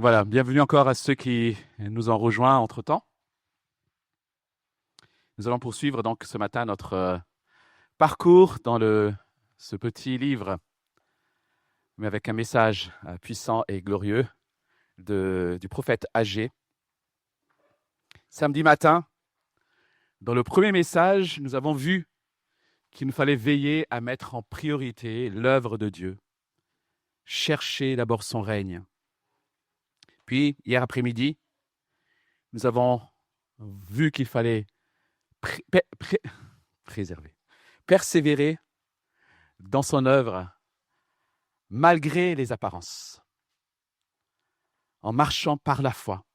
Voilà, bienvenue encore à ceux qui nous ont rejoints entre-temps. Nous allons poursuivre donc ce matin notre parcours dans ce petit livre, mais avec un message puissant et glorieux du prophète Agé. Samedi matin, dans le premier message, nous avons vu qu'il nous fallait veiller à mettre en priorité l'œuvre de Dieu, chercher d'abord son règne. Puis, hier après-midi, nous avons vu qu'il fallait préserver, persévérer dans son œuvre malgré les apparences, en marchant par la foi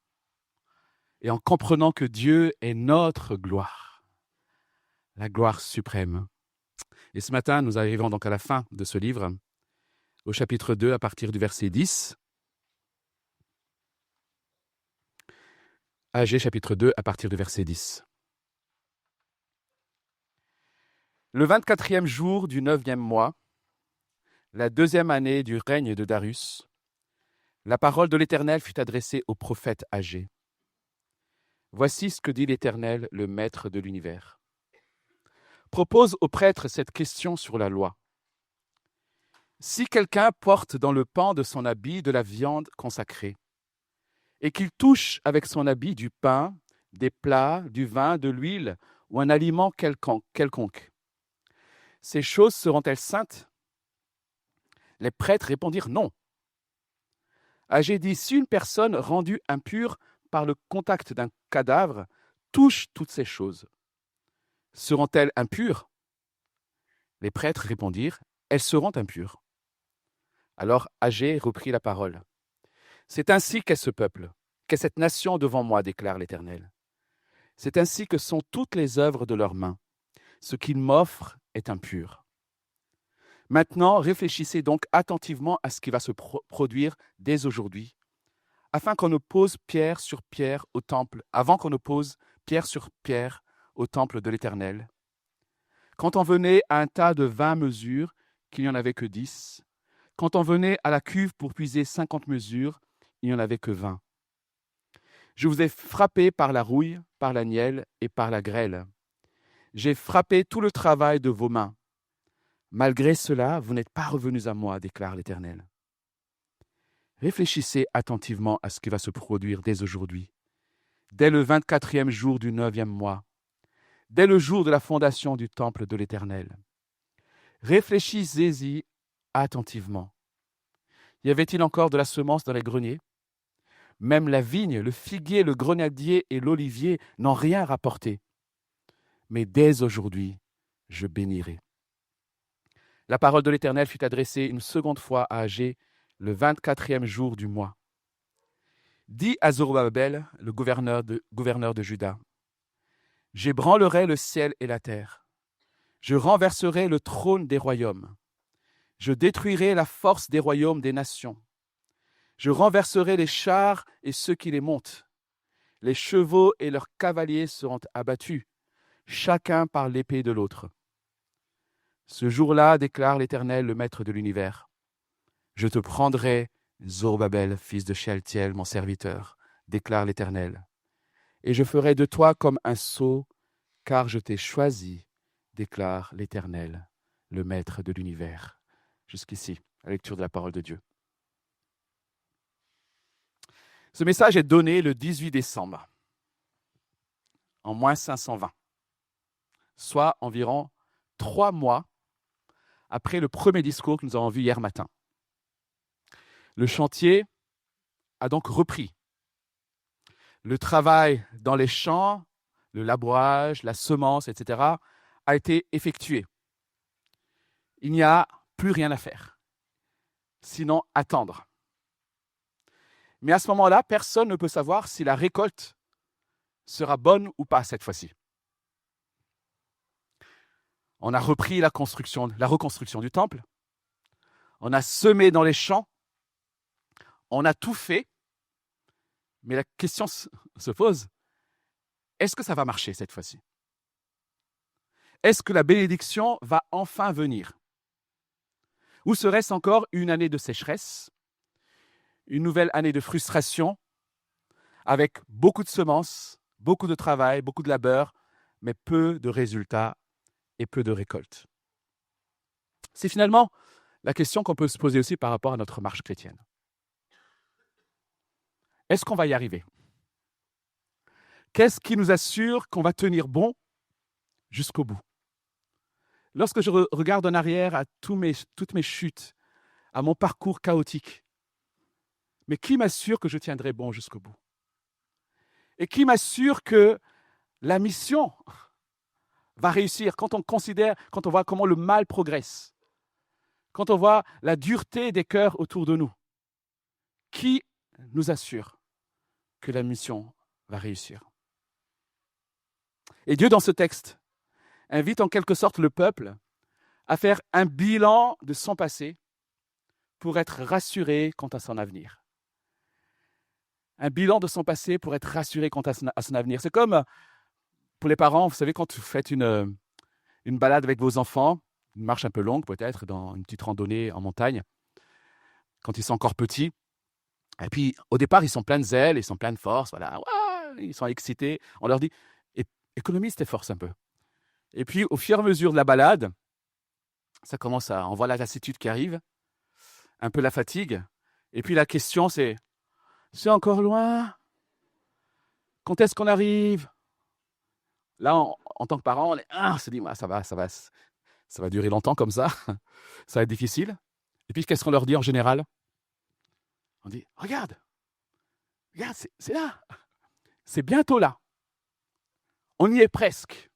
et en comprenant que Dieu est notre gloire, la gloire suprême. Et ce matin, nous arrivons donc à la fin de ce livre, au chapitre 2, à partir du verset 10. Agé, chapitre 2, à partir du verset 10. Le 24e jour du 9e mois, la 2e année du règne de Darius, la parole de l'Éternel fut adressée au prophète Agé. Voici ce que dit l'Éternel, le Maître de l'univers. Propose au prêtre cette question sur la loi. Si quelqu'un porte dans le pan de son habit de la viande consacrée, et qu'il touche avec son habit du pain, des plats, du vin, de l'huile ou un aliment quelconque, ces choses seront-elles saintes? Les prêtres répondirent non. Agé dit, si une personne rendue impure par le contact d'un cadavre touche toutes ces choses, seront-elles impures? Les prêtres répondirent, elles seront impures. Alors Agé reprit la parole. C'est ainsi qu'est ce peuple, qu'est cette nation devant moi, déclare l'Éternel. C'est ainsi que sont toutes les œuvres de leurs mains. Ce qu'ils m'offrent est impur. Maintenant, réfléchissez donc attentivement à ce qui va se produire dès aujourd'hui, afin qu'on ne pose pierre sur pierre au temple, avant qu'on ne pose pierre sur pierre au temple de l'Éternel. Quand on venait à un tas de 20 mesures, qu'il n'y en avait que 10, quand on venait à la cuve pour puiser 50 mesures, il n'y en avait que 20. Je vous ai frappé par la rouille, par la nielle et par la grêle. J'ai frappé tout le travail de vos mains. Malgré cela, vous n'êtes pas revenus à moi, déclare l'Éternel. Réfléchissez attentivement à ce qui va se produire dès aujourd'hui, dès le 24e jour du 9e mois, dès le jour de la fondation du temple de l'Éternel. Réfléchissez-y attentivement. Y avait-il encore de la semence dans les greniers? Même la vigne, le figuier, le grenadier et l'olivier n'ont rien rapporté. Mais dès aujourd'hui, je bénirai. La parole de l'Éternel fut adressée une seconde fois à Agé, le 24e jour du mois. Dis à Zorobabel, le gouverneur de Juda, j'ébranlerai le ciel et la terre. Je renverserai le trône des royaumes. Je détruirai la force des royaumes des nations. Je renverserai les chars et ceux qui les montent. Les chevaux et leurs cavaliers seront abattus, chacun par l'épée de l'autre. Ce jour-là, déclare l'Éternel, le Maître de l'univers, je te prendrai, Zorobabel, fils de Shealtiel, mon serviteur, déclare l'Éternel, et je ferai de toi comme un sceau, car je t'ai choisi, déclare l'Éternel, le Maître de l'univers. Jusqu'ici, la lecture de la parole de Dieu. Ce message est donné le 18 décembre, en moins 520, soit environ 3 mois après le premier discours que nous avons vu hier matin. Le chantier a donc repris. Le travail dans les champs, le labourage, la semence, etc., a été effectué. Il n'y a plus rien à faire, sinon attendre. Mais à ce moment-là, personne ne peut savoir si la récolte sera bonne ou pas cette fois-ci. On a repris la reconstruction du temple, on a semé dans les champs, on a tout fait, mais la question se pose, est-ce que ça va marcher cette fois-ci? Est-ce que la bénédiction va enfin venir? Ou serait-ce encore une année de sécheresse, une nouvelle année de frustration, avec beaucoup de semences, beaucoup de travail, beaucoup de labeur, mais peu de résultats et peu de récoltes. C'est finalement la question qu'on peut se poser aussi par rapport à notre marche chrétienne. Est-ce qu'on va y arriver? Qu'est-ce qui nous assure qu'on va tenir bon jusqu'au bout? Lorsque je regarde en arrière à toutes mes chutes, à mon parcours chaotique, mais qui m'assure que je tiendrai bon jusqu'au bout? Et qui m'assure que la mission va réussir quand on voit comment le mal progresse, quand on voit la dureté des cœurs autour de nous? Qui nous assure que la mission va réussir? Et Dieu, dans ce texte, invite en quelque sorte le peuple à faire un bilan de son passé pour être rassuré quant à son avenir. Un bilan de son passé pour être rassuré quant à son avenir. C'est comme pour les parents, vous savez, quand vous faites une balade avec vos enfants, une marche un peu longue peut-être, dans une petite randonnée en montagne, quand ils sont encore petits, et puis au départ, ils sont pleins de zèle, ils sont pleins de force, voilà, ouais, ils sont excités. On leur dit, économise tes forces un peu. Et puis, au fur et à mesure de la balade, on voit la lassitude qui arrive, un peu la fatigue. Et puis la question, c'est encore loin? Quand est-ce qu'on arrive? Là, en tant que parent, on se dit, ça va durer longtemps comme ça. Ça va être difficile. Et puis, qu'est-ce qu'on leur dit en général? On dit, regarde, c'est là. C'est bientôt là. On y est presque.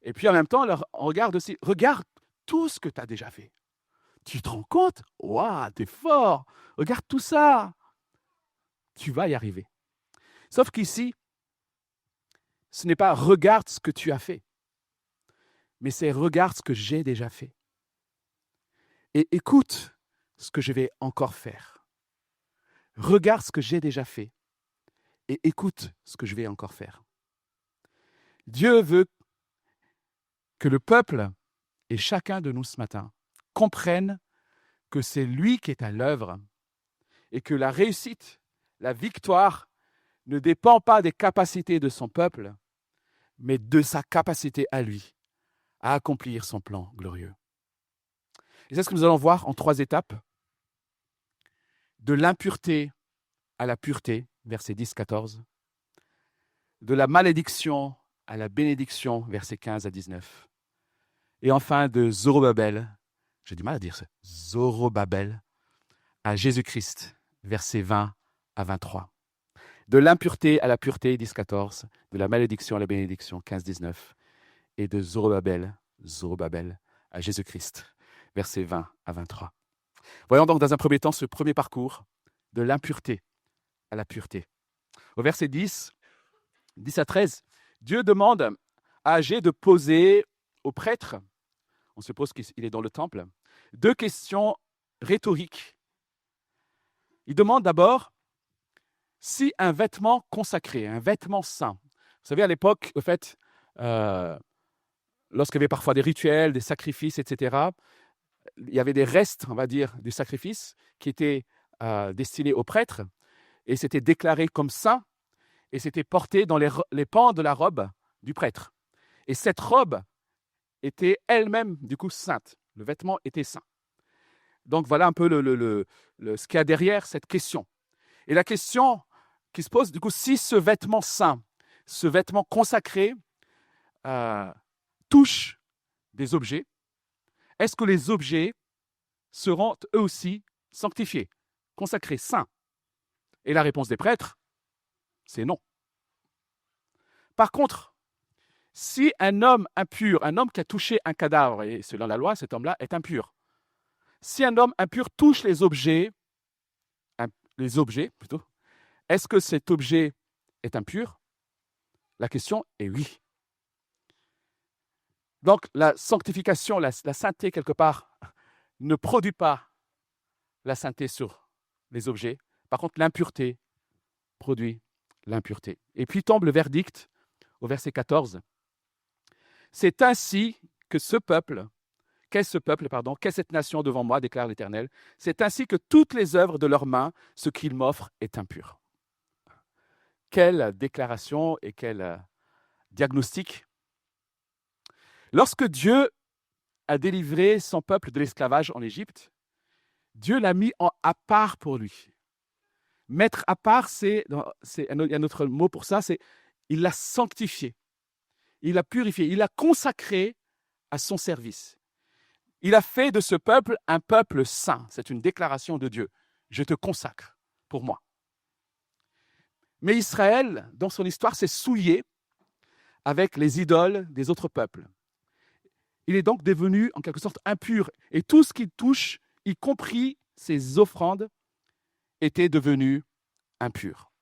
Et puis en même temps, on regarde aussi, regarde tout ce que tu as déjà fait. Tu te rends compte? Waouh, t'es fort. Regarde tout ça. Tu vas y arriver. Sauf qu'ici, ce n'est pas regarde ce que tu as fait, mais c'est regarde ce que j'ai déjà fait. Et écoute ce que je vais encore faire. Regarde ce que j'ai déjà fait et écoute ce que je vais encore faire. Dieu veut que le peuple et chacun de nous ce matin comprennent que c'est lui qui est à l'œuvre et que la réussite, la victoire ne dépend pas des capacités de son peuple, mais de sa capacité à lui à accomplir son plan glorieux. Et c'est ce que nous allons voir en 3 étapes. De l'impureté à la pureté, versets 10-14. De la malédiction à la bénédiction, versets 15 à 19. Et enfin de Zorobabel, j'ai du mal à dire ça, Zorobabel, à Jésus-Christ, versets 20 à 23. De l'impureté à la pureté, 10-14. De la malédiction à la bénédiction, 15-19. Et de Zorobabel à Jésus-Christ, versets 20 à 23. Voyons donc dans un premier temps ce premier parcours de l'impureté à la pureté. Au verset 10 à 13, Dieu demande à Agé de poser au prêtre, on suppose qu'il est dans le temple, 2 questions rhétoriques. Il demande d'abord si un vêtement consacré, un vêtement saint, vous savez à l'époque, au fait, lorsqu'il y avait parfois des rituels, des sacrifices, etc., il y avait des restes, on va dire, du sacrifice qui étaient destinés aux prêtres et c'était déclaré comme saint et c'était porté dans les pans de la robe du prêtre. Et cette robe était elle-même, du coup, sainte. Le vêtement était saint. Donc, voilà un peu ce qu'il y a derrière cette question. Et la question qui se pose, du coup, si ce vêtement saint, ce vêtement consacré, touche des objets, est-ce que les objets seront eux aussi sanctifiés, consacrés, saints? Et la réponse des prêtres, c'est non. Par contre, si un homme impur, un homme qui a touché un cadavre, et selon la loi, cet homme-là est impur. Si un homme impur touche les objets plutôt, est-ce que cet objet est impur? La question est oui. Donc, la sanctification, la sainteté, quelque part, ne produit pas la sainteté sur les objets. Par contre, l'impureté produit l'impureté. Et puis tombe le verdict au verset 14. C'est ainsi que ce peuple Qu'est-ce peuple, pardon, qu'est cette nation devant moi, déclare l'Éternel. C'est ainsi que toutes les œuvres de leurs mains, ce qu'ils m'offrent est impur. Quelle déclaration et quel diagnostic. Lorsque Dieu a délivré son peuple de l'esclavage en Égypte, Dieu l'a mis à part pour lui. Mettre à part, il y a un autre mot pour ça, c'est il l'a sanctifié, il l'a purifié, il l'a consacré à son service. Il a fait de ce peuple un peuple saint. C'est une déclaration de Dieu. Je te consacre pour moi. Mais Israël, dans son histoire, s'est souillé avec les idoles des autres peuples. Il est donc devenu, en quelque sorte, impur. Et tout ce qu'il touche, y compris ses offrandes, était devenu impur.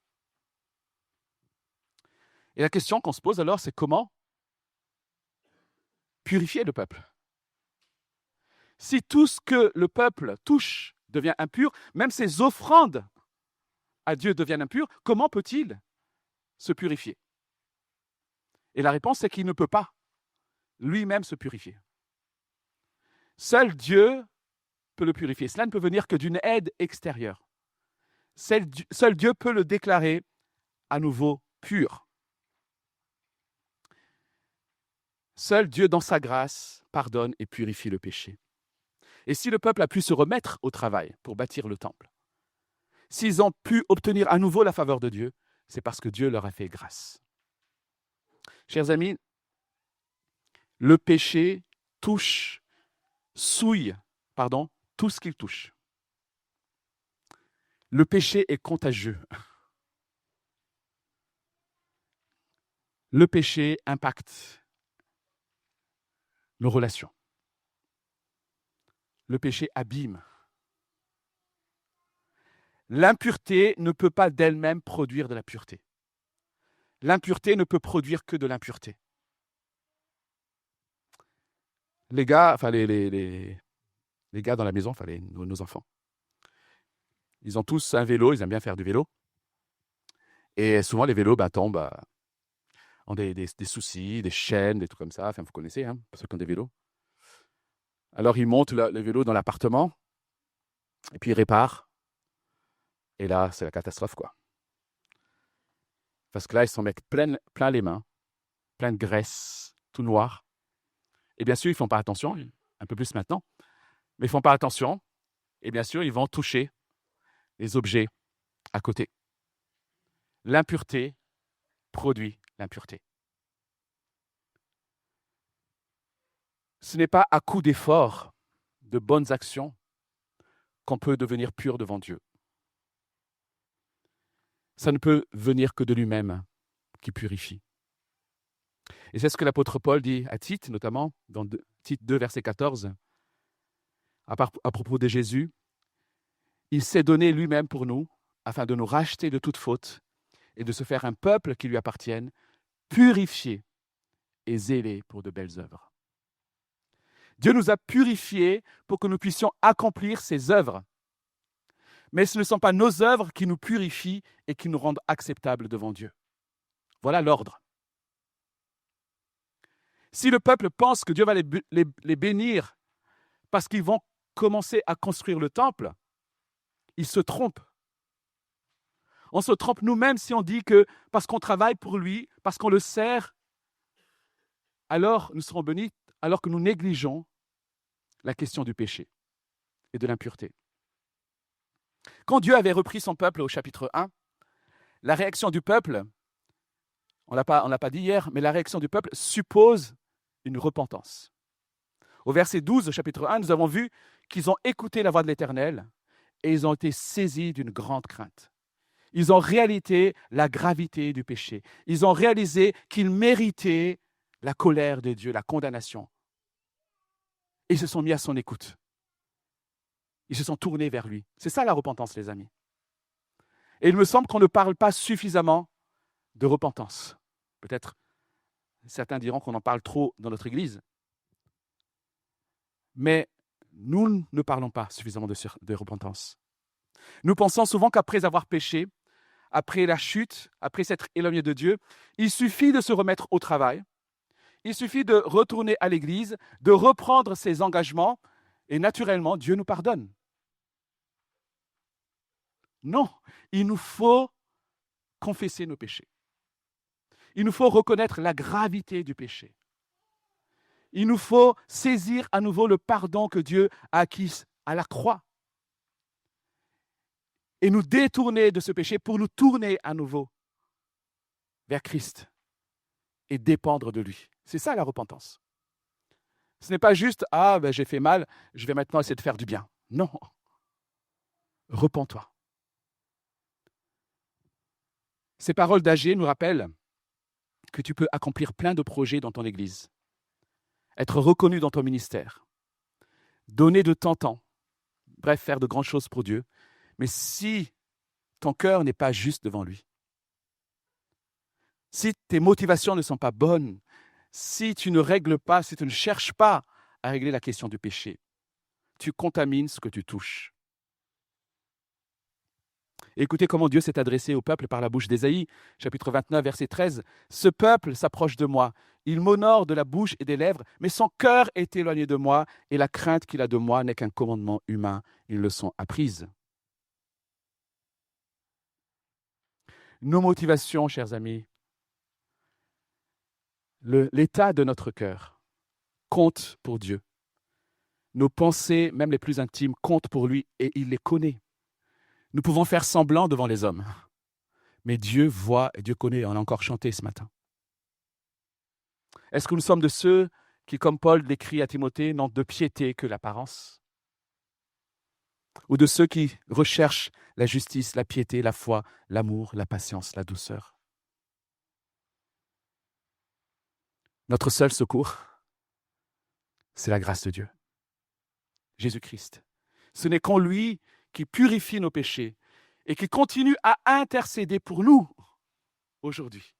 Et la question qu'on se pose alors, c'est comment purifier le peuple? Si tout ce que le peuple touche devient impur, même ses offrandes à Dieu deviennent impures, comment peut-il se purifier? Et la réponse, c'est qu'il ne peut pas lui-même se purifier. Seul Dieu peut le purifier. Cela ne peut venir que d'une aide extérieure. Seul Dieu peut le déclarer à nouveau pur. Seul Dieu, dans sa grâce, pardonne et purifie le péché. Et si le peuple a pu se remettre au travail pour bâtir le temple, s'ils ont pu obtenir à nouveau la faveur de Dieu, c'est parce que Dieu leur a fait grâce. Chers amis, le péché souille tout ce qu'il touche. Le péché est contagieux. Le péché impacte nos relations. Le péché abîme. L'impureté ne peut pas d'elle-même produire de la pureté. L'impureté ne peut produire que de l'impureté. Les gars, enfin les gars dans la maison, enfin nos enfants, ils ont tous un vélo, ils aiment bien faire du vélo. Et souvent les vélos tombent ont des soucis, des chaînes, des trucs comme ça. Enfin, vous connaissez, pour ceux qui ont des vélos. Alors ils montent le vélo dans l'appartement et puis ils réparent. Et là, c'est la catastrophe, quoi. Parce que là, ils s'en mettent plein les mains, plein de graisse, tout noir. Et bien sûr, ils ne font pas attention, un peu plus maintenant, mais ils ne font pas attention. Et bien sûr, ils vont toucher les objets à côté. L'impureté produit l'impureté. Ce n'est pas à coup d'efforts, de bonnes actions, qu'on peut devenir pur devant Dieu. Ça ne peut venir que de lui-même qui purifie. Et c'est ce que l'apôtre Paul dit à Tite, notamment dans Tite 2, verset 14, à propos de Jésus. Il s'est donné lui-même pour nous, afin de nous racheter de toute faute et de se faire un peuple qui lui appartienne, purifié et zélé pour de belles œuvres. Dieu nous a purifiés pour que nous puissions accomplir ses œuvres. Mais ce ne sont pas nos œuvres qui nous purifient et qui nous rendent acceptables devant Dieu. Voilà l'ordre. Si le peuple pense que Dieu va les bénir parce qu'ils vont commencer à construire le temple, ils se trompent. On se trompe nous-mêmes si on dit que parce qu'on travaille pour lui, parce qu'on le sert, alors nous serons bénis, alors que nous négligeons la question du péché et de l'impureté. Quand Dieu avait repris son peuple au chapitre 1, la réaction du peuple, on ne l'a pas dit hier, mais la réaction du peuple suppose une repentance. Au verset 12 au chapitre 1, nous avons vu qu'ils ont écouté la voix de l'Éternel et ils ont été saisis d'une grande crainte. Ils ont réalisé la gravité du péché. Ils ont réalisé qu'ils méritaient la colère de Dieu, la condamnation. Et ils se sont mis à son écoute. Ils se sont tournés vers lui. C'est ça la repentance, les amis. Et il me semble qu'on ne parle pas suffisamment de repentance. Peut-être certains diront qu'on en parle trop dans notre Église. Mais nous ne parlons pas suffisamment de repentance. Nous pensons souvent qu'après avoir péché, après la chute, après s'être éloigné de Dieu, il suffit de se remettre au travail, Il suffit de retourner à l'église, de reprendre ses engagements, et naturellement, Dieu nous pardonne. Non, il nous faut confesser nos péchés. Il nous faut reconnaître la gravité du péché. Il nous faut saisir à nouveau le pardon que Dieu a acquis à la croix. Et nous détourner de ce péché pour nous tourner à nouveau vers Christ et dépendre de lui. C'est ça la repentance. Ce n'est pas juste « Ah, j'ai fait mal, je vais maintenant essayer de faire du bien ». Non. Repens-toi. Ces paroles d'Agé nous rappellent que tu peux accomplir plein de projets dans ton église, être reconnu dans ton ministère, donner de ton temps, bref, faire de grandes choses pour Dieu. Mais si ton cœur n'est pas juste devant lui, si tes motivations ne sont pas bonnes, si tu ne règles pas, si tu ne cherches pas à régler la question du péché, tu contamines ce que tu touches. Et écoutez comment Dieu s'est adressé au peuple par la bouche d'Ésaïe, chapitre 29, verset 13. « Ce peuple s'approche de moi, il m'honore de la bouche et des lèvres, mais son cœur est éloigné de moi, et la crainte qu'il a de moi n'est qu'un commandement humain. Ils le sont apprises. » Nos motivations, chers amis, l'état de notre cœur compte pour Dieu. Nos pensées, même les plus intimes, comptent pour lui et il les connaît. Nous pouvons faire semblant devant les hommes, mais Dieu voit et Dieu connaît. On a encore chanté ce matin. Est-ce que nous sommes de ceux qui, comme Paul l'écrit à Timothée, n'ont de piété que l'apparence? Ou de ceux qui recherchent la justice, la piété, la foi, l'amour, la patience, la douceur? Notre seul secours, c'est la grâce de Dieu. Jésus-Christ. Ce n'est qu'en lui qui purifie nos péchés et qui continue à intercéder pour nous aujourd'hui.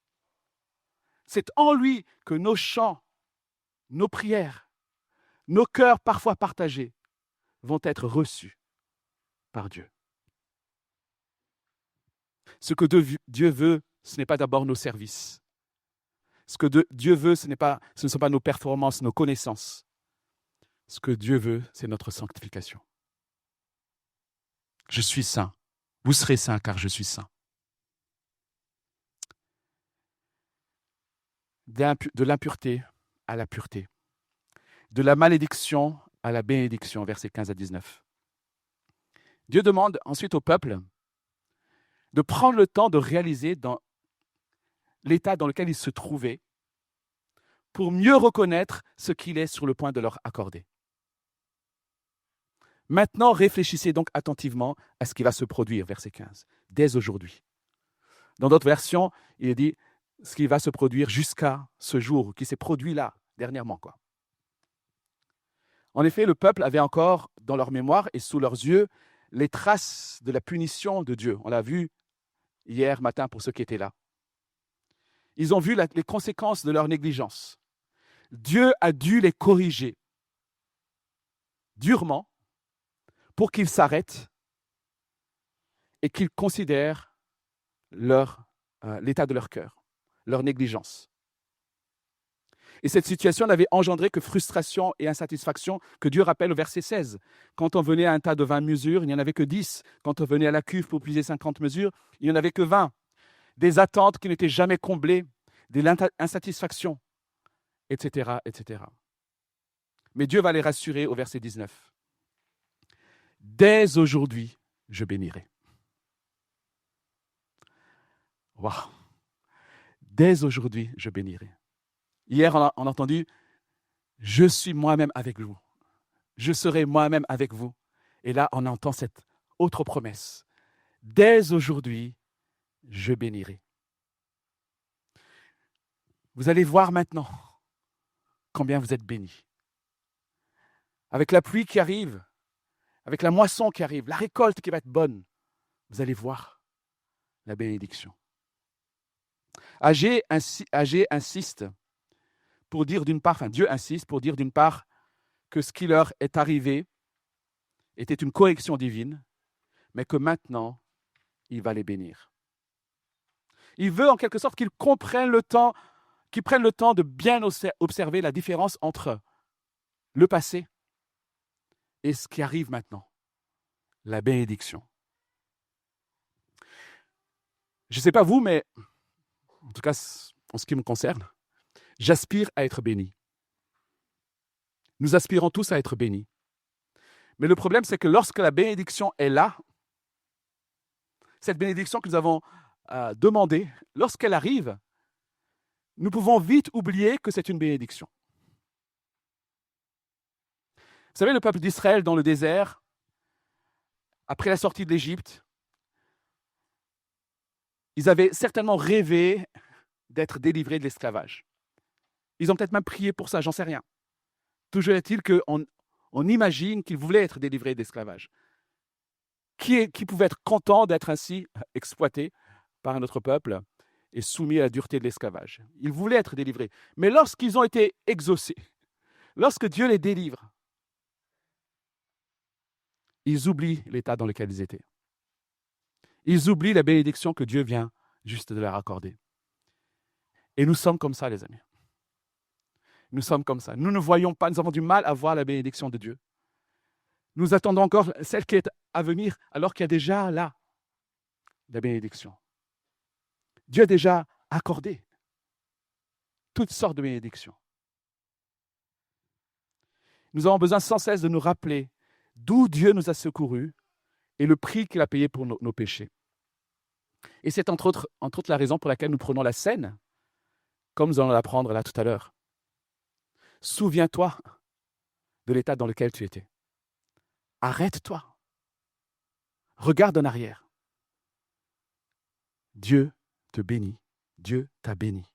C'est en lui que nos chants, nos prières, nos cœurs parfois partagés vont être reçus par Dieu. Ce que Dieu veut, ce n'est pas d'abord nos services. Ce que Dieu veut, ce ne sont pas nos performances, nos connaissances. Ce que Dieu veut, c'est notre sanctification. Je suis saint. Vous serez saints car je suis saint. De l'impureté à la pureté. De la malédiction à la bénédiction, versets 15 à 19. Dieu demande ensuite au peuple de prendre le temps de réaliser dans l'état dans lequel il se trouvait pour mieux reconnaître ce qu'il est sur le point de leur accorder. Maintenant, réfléchissez donc attentivement à ce qui va se produire, verset 15, dès aujourd'hui. Dans d'autres versions, il est dit ce qui va se produire jusqu'à ce jour, qui s'est produit là, dernièrement, En effet, le peuple avait encore dans leur mémoire et sous leurs yeux les traces de la punition de Dieu. On l'a vu hier matin pour ceux qui étaient là. Ils ont vu les conséquences de leur négligence. Dieu a dû les corriger durement pour qu'ils s'arrêtent et qu'ils considèrent l'état de leur cœur, leur négligence. Et cette situation n'avait engendré que frustration et insatisfaction, que Dieu rappelle au verset 16. Quand on venait à un tas de 20 mesures, il n'y en avait que 10. Quand on venait à la cuve pour puiser 50 mesures, il n'y en avait que 20. Des attentes qui n'étaient jamais comblées, des insatisfactions, etc., etc. Mais Dieu va les rassurer au verset 19. Dès aujourd'hui, je bénirai. Waouh! Dès aujourd'hui, je bénirai. Hier, on a entendu « Je suis moi-même avec vous. Je serai moi-même avec vous. » Et là, on entend cette autre promesse. Dès aujourd'hui, je bénirai. Vous allez voir maintenant combien vous êtes bénis. Avec la pluie qui arrive, avec la moisson qui arrive, la récolte qui va être bonne, vous allez voir la bénédiction. Agé insiste pour dire d'une part, Dieu insiste pour dire d'une part que ce qui leur est arrivé était une correction divine, mais que maintenant, il va les bénir. Il veut en quelque sorte qu'ils comprennent le temps qui prennent le temps de bien observer la différence entre le passé et ce qui arrive maintenant, la bénédiction. Je ne sais pas vous, mais en tout cas, en ce qui me concerne, j'aspire à être béni. Nous aspirons tous à être bénis. Mais le problème, c'est que lorsque la bénédiction est là, cette bénédiction que nous avons demandée, lorsqu'elle arrive, nous pouvons vite oublier que c'est une bénédiction. Vous savez, le peuple d'Israël dans le désert, après la sortie de l'Égypte, ils avaient certainement rêvé d'être délivrés de l'esclavage. Ils ont peut-être même prié pour ça, j'en sais rien. Toujours est-il qu'on imagine qu'ils voulaient être délivrés de l'esclavage. Qui pouvait être content d'être ainsi exploité par un autre peuple et soumis à la dureté de l'esclavage? Ils voulaient être délivrés. Mais lorsqu'ils ont été exaucés, lorsque Dieu les délivre, ils oublient l'état dans lequel ils étaient. Ils oublient la bénédiction que Dieu vient juste de leur accorder. Et nous sommes comme ça, les amis. Nous sommes comme ça. Nous ne voyons pas, nous avons du mal à voir la bénédiction de Dieu. Nous attendons encore celle qui est à venir, alors qu'il y a déjà là la bénédiction. Dieu a déjà accordé toutes sortes de bénédictions. Nous avons besoin sans cesse de nous rappeler d'où Dieu nous a secourus et le prix qu'il a payé pour nos péchés. Et c'est entre autres la raison pour laquelle nous prenons la scène, comme nous allons l'apprendre là tout à l'heure. Souviens-toi de l'état dans lequel tu étais. Arrête-toi. Regarde en arrière. Dieu te bénit. Dieu t'a béni.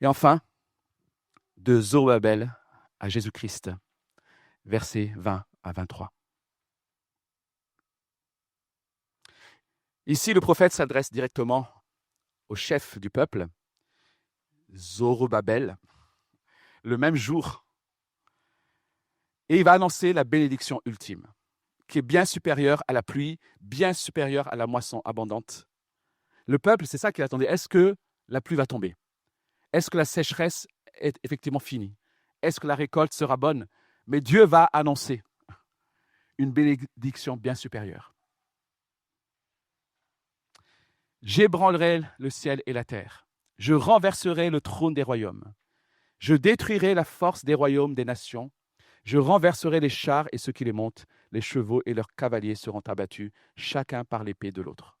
Et enfin, de Zorobabel à Jésus-Christ, versets 20 à 23. Ici, le prophète s'adresse directement au chef du peuple, Zorobabel, le même jour. Et il va annoncer la bénédiction ultime, qui est bien supérieure à la pluie, bien supérieure à la moisson abondante. Le peuple, c'est ça qu'il attendait. Est-ce que la pluie va tomber? Est-ce que la sécheresse est effectivement finie? Est-ce que la récolte sera bonne? Mais Dieu va annoncer une bénédiction bien supérieure. J'ébranlerai le ciel et la terre. Je renverserai le trône des royaumes. Je détruirai la force des royaumes des nations. Je renverserai les chars et ceux qui les montent. Les chevaux et leurs cavaliers seront abattus, chacun par l'épée de l'autre.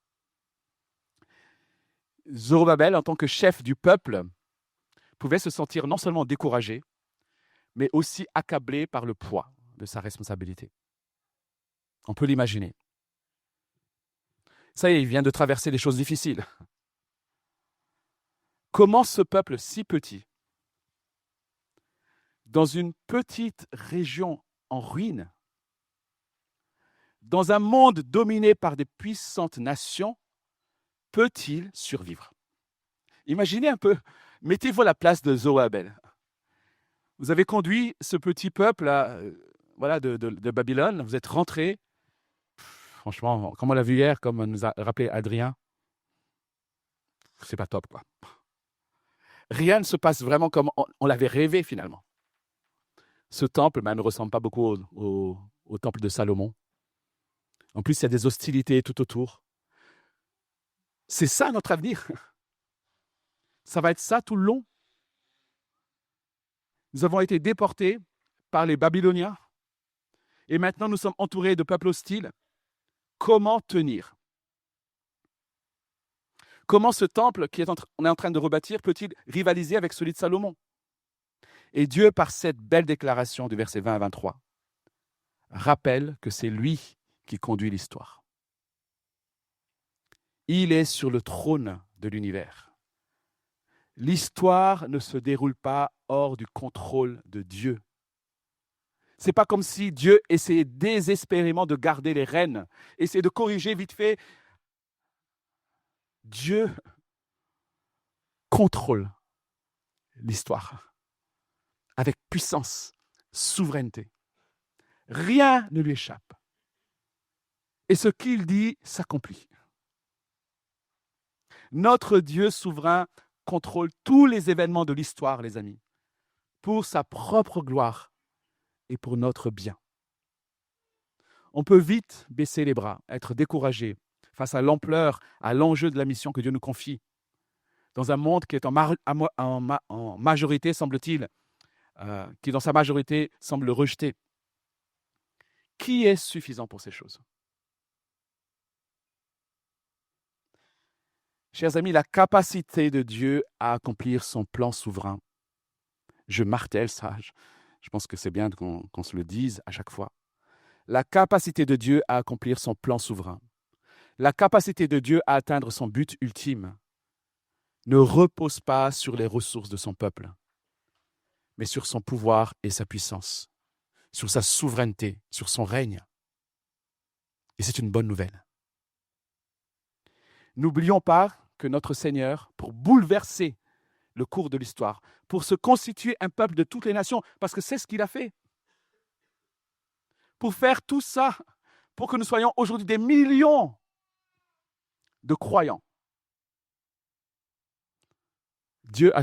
Zorobabel, en tant que chef du peuple, pouvait se sentir non seulement découragé, mais aussi accablé par le poids de sa responsabilité. On peut l'imaginer. Ça y est, il vient de traverser des choses difficiles. Comment ce peuple si petit, dans une petite région en ruine, dans un monde dominé par des puissantes nations, peut-il survivre? Imaginez un peu, mettez-vous à la place de Zorobabel. Vous avez conduit ce petit peuple de Babylone, vous êtes rentré. Franchement, comme on l'a vu hier, comme nous a rappelé Adrien, c'est pas top, quoi. Rien ne se passe vraiment comme on l'avait rêvé finalement. Ce temple ne ressemble pas beaucoup au temple de Salomon. En plus, il y a des hostilités tout autour. C'est ça notre avenir. Ça va être ça tout le long. Nous avons été déportés par les Babyloniens et maintenant nous sommes entourés de peuples hostiles. Comment tenir? Comment ce temple qu'on est en train de rebâtir peut-il rivaliser avec celui de Salomon? Et Dieu, par cette belle déclaration du verset 20 à 23, rappelle que c'est lui qui conduit l'histoire. Il est sur le trône de l'univers. L'histoire ne se déroule pas hors du contrôle de Dieu. Ce n'est pas comme si Dieu essayait désespérément de garder les rênes, essayait de corriger vite fait. Dieu contrôle l'histoire avec puissance, souveraineté. Rien ne lui échappe. Et ce qu'il dit s'accomplit. Notre Dieu souverain contrôle tous les événements de l'histoire, les amis, pour sa propre gloire et pour notre bien. On peut vite baisser les bras, être découragé face à l'ampleur, à l'enjeu de la mission que Dieu nous confie, dans un monde qui est en majorité, semble-t-il, qui dans sa majorité semble le rejeter. Qui est suffisant pour ces choses? Chers amis, la capacité de Dieu à accomplir son plan souverain, je martèle ça, je pense que c'est bien qu'on se le dise à chaque fois. La capacité de Dieu à accomplir son plan souverain, la capacité de Dieu à atteindre son but ultime, ne repose pas sur les ressources de son peuple, mais sur son pouvoir et sa puissance, sur sa souveraineté, sur son règne. Et c'est une bonne nouvelle. N'oublions pas que notre Seigneur, pour bouleverser le cours de l'histoire, pour se constituer un peuple de toutes les nations, parce que c'est ce qu'il a fait, pour faire tout ça, pour que nous soyons aujourd'hui des millions de croyants. Jésus a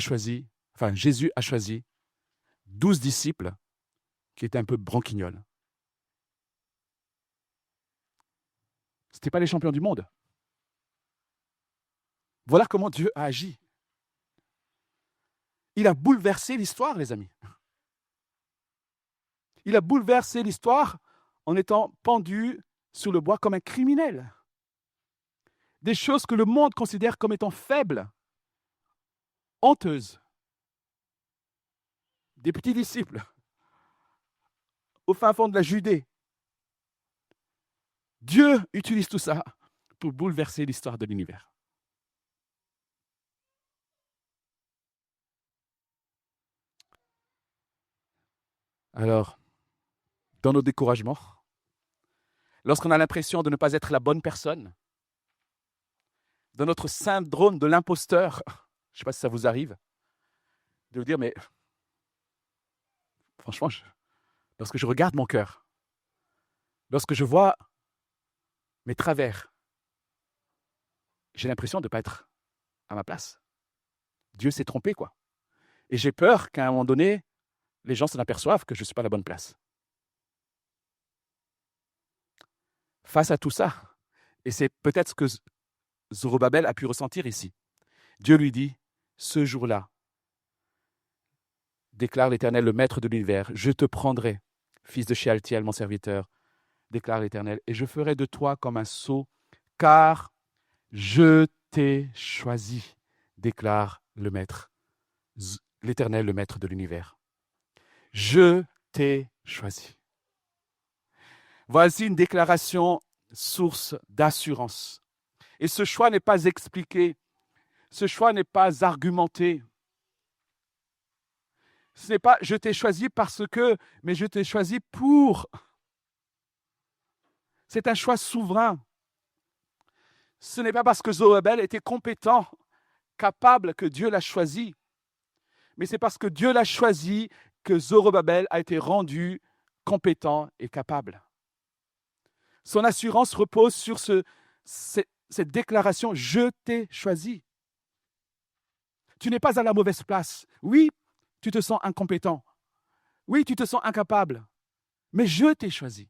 choisi 12 disciples qui étaient un peu branquignoles. Ce n'étaient pas les champions du monde. Voilà comment Dieu a agi. Il a bouleversé l'histoire, les amis. Il a bouleversé l'histoire en étant pendu sur le bois comme un criminel. Des choses que le monde considère comme étant faibles, honteuses. Des petits disciples au fin fond de la Judée. Dieu utilise tout ça pour bouleverser l'histoire de l'univers. Alors, dans nos découragements, lorsqu'on a l'impression de ne pas être la bonne personne, dans notre syndrome de l'imposteur, je ne sais pas si ça vous arrive, de vous dire, mais franchement, lorsque je regarde mon cœur, lorsque je vois mes travers, j'ai l'impression de ne pas être à ma place. Dieu s'est trompé, quoi. Et j'ai peur qu'à un moment donné, les gens s'en aperçoivent que je ne suis pas à la bonne place. Face à tout ça, et c'est peut-être ce que Zorobabel a pu ressentir ici, Dieu lui dit, ce jour-là, déclare l'Éternel, le Maître de l'univers, je te prendrai, fils de Shealtiel, mon serviteur, déclare l'Éternel, et je ferai de toi comme un sceau, car je t'ai choisi, déclare le Maître, l'Éternel, le Maître de l'univers. Je t'ai choisi. Voici une déclaration source d'assurance. Et ce choix n'est pas expliqué, ce choix n'est pas argumenté. Ce n'est pas « je t'ai choisi parce que », mais « je t'ai choisi pour ». C'est un choix souverain. Ce n'est pas parce que Zorobabel était compétent, capable, que Dieu l'a choisi, mais c'est parce que Dieu l'a choisi que Zorobabel a été rendu compétent et capable. Son assurance repose sur cette déclaration « je t'ai choisi ». Tu n'es pas à la mauvaise place. Oui, tu te sens incompétent. Oui, tu te sens incapable. Mais je t'ai choisi.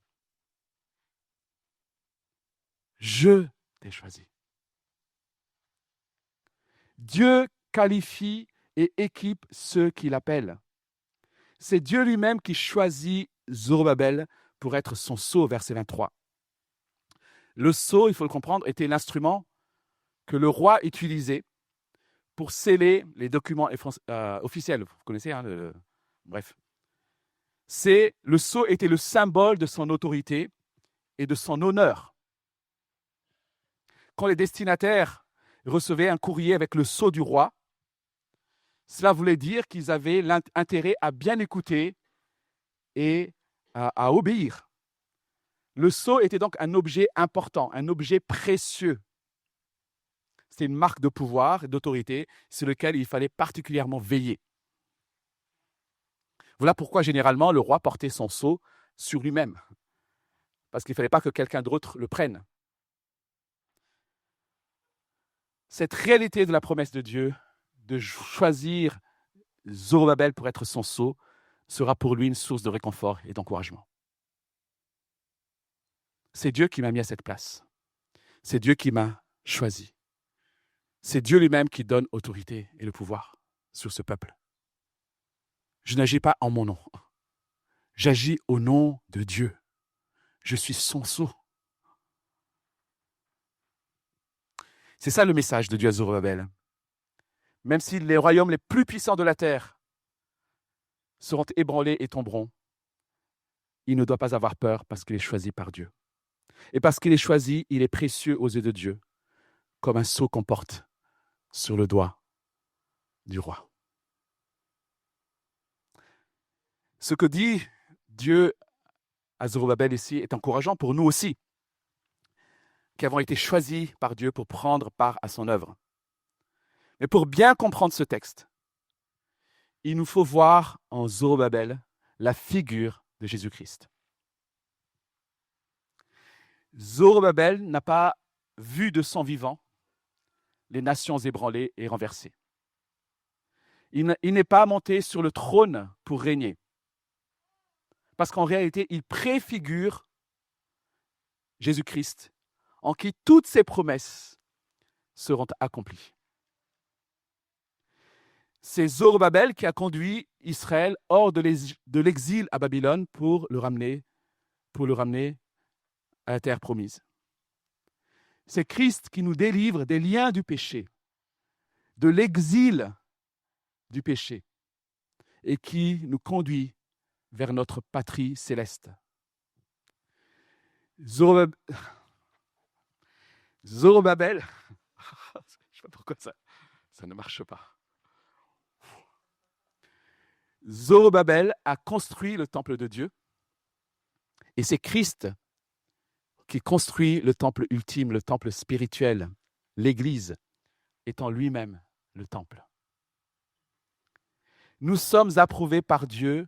Je t'ai choisi. Dieu qualifie et équipe ceux qui l'appellent. C'est Dieu lui-même qui choisit Zorobabel pour être son sceau, verset 23. Le sceau, il faut le comprendre, était l'instrument que le roi utilisait pour sceller les documents officiels. Vous connaissez, hein, bref. Le sceau était le symbole de son autorité et de son honneur. Quand les destinataires recevaient un courrier avec le sceau du roi, cela voulait dire qu'ils avaient l'intérêt à bien écouter et à obéir. Le sceau était donc un objet important, un objet précieux. C'était une marque de pouvoir et d'autorité sur lequel il fallait particulièrement veiller. Voilà pourquoi généralement le roi portait son sceau sur lui-même, parce qu'il ne fallait pas que quelqu'un d'autre le prenne. cette réalité de la promesse de Dieu, de choisir Zorobabel pour être son sceau, sera pour lui une source de réconfort et d'encouragement. C'est Dieu qui m'a mis à cette place. C'est Dieu qui m'a choisi. C'est Dieu lui-même qui donne autorité et le pouvoir sur ce peuple. Je n'agis pas en mon nom. J'agis au nom de Dieu. Je suis son sceau. C'est ça le message de Dieu à Zorobabel. Même si les royaumes les plus puissants de la terre seront ébranlés et tomberont, il ne doit pas avoir peur parce qu'il est choisi par Dieu. Et parce qu'il est choisi, il est précieux aux yeux de Dieu, comme un sceau qu'on porte sur le doigt du roi. Ce que dit Dieu à Zorobabel ici est encourageant pour nous aussi, qui avons été choisis par Dieu pour prendre part à son œuvre. Mais pour bien comprendre ce texte, il nous faut voir en Zorobabel la figure de Jésus-Christ. Zorobabel n'a pas vu de son vivant les nations ébranlées et renversées. Il n'est pas monté sur le trône pour régner. Parce qu'en réalité, il préfigure Jésus-Christ, en qui toutes ses promesses seront accomplies. C'est Zorobabel qui a conduit Israël hors de l'exil à Babylone pour le ramener à la terre promise. C'est Christ qui nous délivre des liens du péché, de l'exil du péché, et qui nous conduit vers notre patrie céleste. Zorobabel, je ne sais pas pourquoi ça ne marche pas. Zorobabel a construit le temple de Dieu, et c'est Christ qui construit le temple ultime, le temple spirituel, l'Église étant lui-même le temple. Nous sommes approuvés par Dieu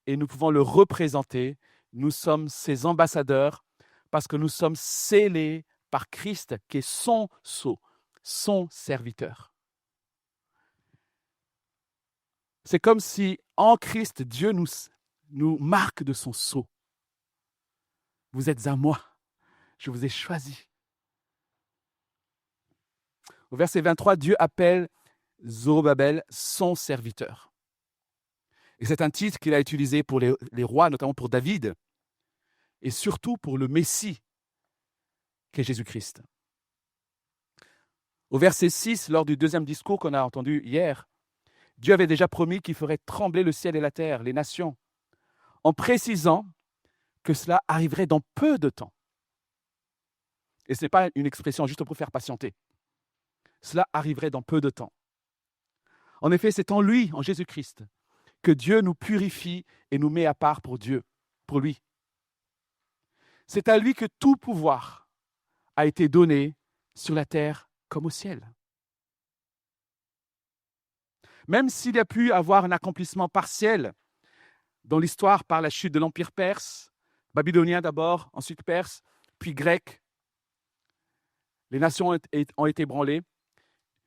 et nous pouvons le représenter. Nous sommes ses ambassadeurs parce que nous sommes scellés par Christ qui est son sceau, son serviteur. C'est comme si en Christ, Dieu nous marque de son sceau. Vous êtes à moi, je vous ai choisi. Au verset 23, Dieu appelle Zorobabel son serviteur. Et c'est un titre qu'il a utilisé pour les rois, notamment pour David, et surtout pour le Messie, qui est Jésus-Christ. Au verset 6, lors du deuxième discours qu'on a entendu hier, Dieu avait déjà promis qu'il ferait trembler le ciel et la terre, les nations, en précisant que cela arriverait dans peu de temps. Et ce n'est pas une expression juste pour faire patienter. Cela arriverait dans peu de temps. En effet, c'est en lui, en Jésus-Christ, que Dieu nous purifie et nous met à part pour Dieu, pour lui. C'est à lui que tout pouvoir a été donné sur la terre comme au ciel. Même s'il y a pu avoir un accomplissement partiel dans l'histoire par la chute de l'Empire perse, babylonien d'abord, ensuite perse, puis grec, les nations ont été ébranlées.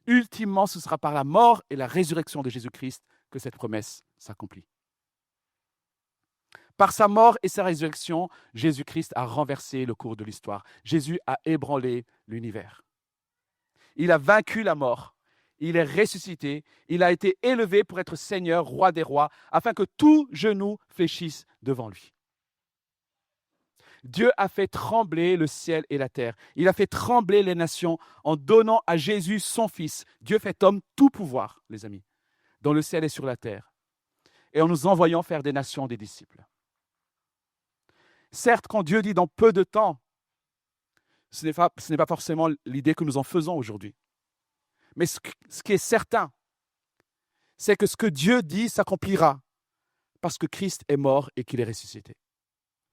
Ultimement, ce sera par la mort et la résurrection de Jésus-Christ que cette promesse s'accomplit. Par sa mort et sa résurrection, Jésus-Christ a renversé le cours de l'histoire. Jésus a ébranlé l'univers. Il a vaincu la mort. Il est ressuscité. Il a été élevé pour être Seigneur, roi des rois, afin que tout genou fléchisse devant lui. Dieu a fait trembler le ciel et la terre. Il a fait trembler les nations en donnant à Jésus son Fils. Dieu fait homme tout pouvoir, les amis, dans le ciel et sur la terre, et en nous envoyant faire des nations des disciples. Certes, quand Dieu dit dans peu de temps, ce n'est pas forcément l'idée que nous en faisons aujourd'hui. Mais ce qui est certain, c'est que ce que Dieu dit s'accomplira parce que Christ est mort et qu'il est ressuscité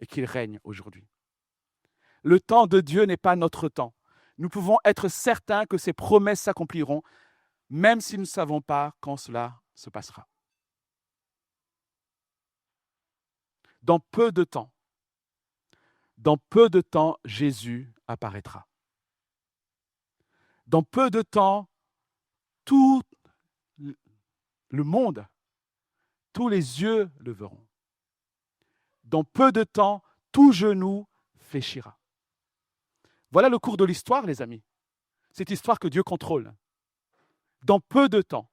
et qu'il règne aujourd'hui. Le temps de Dieu n'est pas notre temps. Nous pouvons être certains que ses promesses s'accompliront, même si nous ne savons pas quand cela se passera. Dans peu de temps, Jésus apparaîtra. Dans peu de temps, tout le monde, tous les yeux le verront. Dans peu de temps, tout genou fléchira. Voilà le cours de l'histoire, les amis. Cette histoire que Dieu contrôle. Dans peu de temps,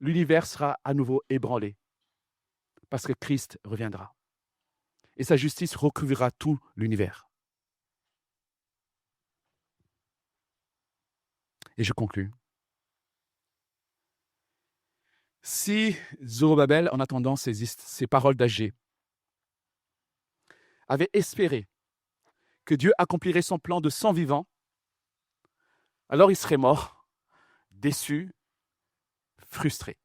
l'univers sera à nouveau ébranlé parce que Christ reviendra. Et sa justice recouvrira tout l'univers. Et je conclus. Si Zorobabel, en attendant ces paroles d'Agé, avait espéré que Dieu accomplirait son plan de 100 vivants, alors il serait mort, déçu, frustré.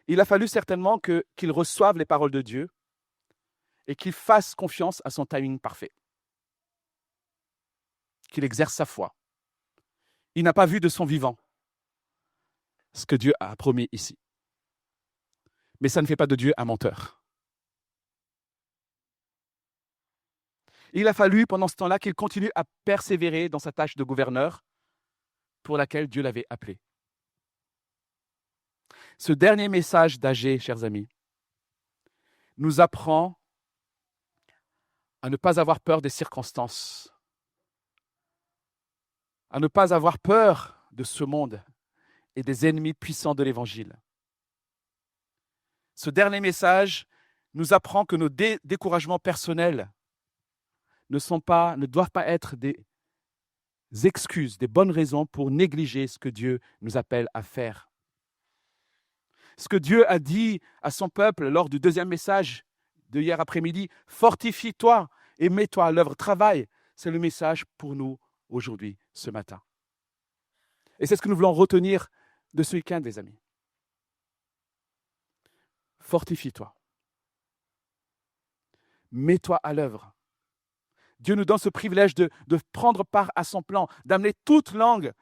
Il a fallu certainement qu'il reçoive les paroles de Dieu et qu'il fasse confiance à son timing parfait, qu'il exerce sa foi. Il n'a pas vu de son vivant ce que Dieu a promis ici. Mais ça ne fait pas de Dieu un menteur. Il a fallu pendant ce temps-là qu'il continue à persévérer dans sa tâche de gouverneur pour laquelle Dieu l'avait appelé. Ce dernier message d'Agé, chers amis, nous apprend à ne pas avoir peur des circonstances, à ne pas avoir peur de ce monde et des ennemis puissants de l'Évangile. Ce dernier message nous apprend que nos découragements personnels ne doivent pas être des excuses, des bonnes raisons pour négliger ce que Dieu nous appelle à faire. Ce que Dieu a dit à son peuple lors du deuxième message de hier après-midi, fortifie-toi et mets-toi à l'œuvre, travaille, c'est le message pour nous aujourd'hui, ce matin. Et c'est ce que nous voulons retenir de ce week-end, les amis. Fortifie-toi. Mets-toi à l'œuvre. Dieu nous donne ce privilège de prendre part à son plan, d'amener toute langue,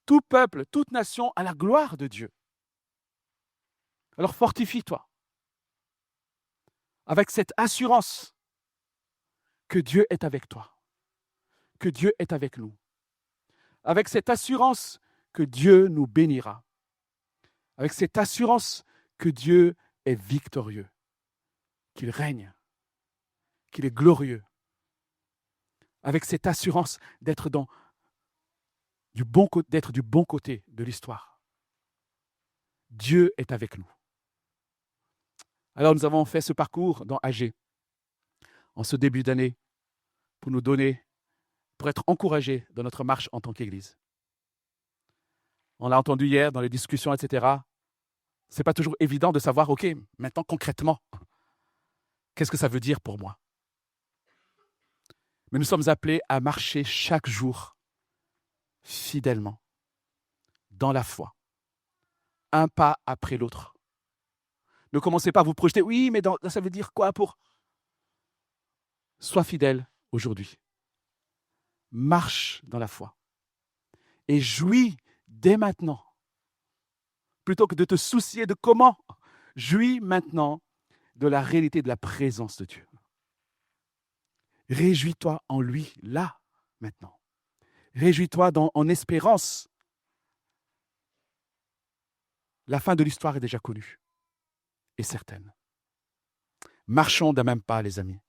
tout peuple, toute nation à la gloire de Dieu. Alors fortifie-toi avec cette assurance que Dieu est avec toi, que Dieu est avec nous, avec cette assurance que Dieu nous bénira, avec cette assurance que Dieu est victorieux, qu'il règne, qu'il est glorieux, avec cette assurance d'être du bon côté de l'histoire. Dieu est avec nous. Alors nous avons fait ce parcours dans Agé, en ce début d'année, pour être encouragés dans notre marche en tant qu'Église. On l'a entendu hier dans les discussions, etc. Ce n'est pas toujours évident de savoir, OK, maintenant concrètement, qu'est-ce que ça veut dire pour moi? Mais nous sommes appelés à marcher chaque jour, fidèlement, dans la foi, un pas après l'autre. Ne commencez pas à vous projeter, oui, mais ça veut dire quoi pour... Sois fidèle aujourd'hui. Marche dans la foi. Et jouis dès maintenant. Plutôt que de te soucier de comment, jouis maintenant de la réalité de la présence de Dieu. Réjouis-toi en lui, là, maintenant. Réjouis-toi en espérance. La fin de l'histoire est déjà connue et certaine. Marchons d'un même pas, les amis.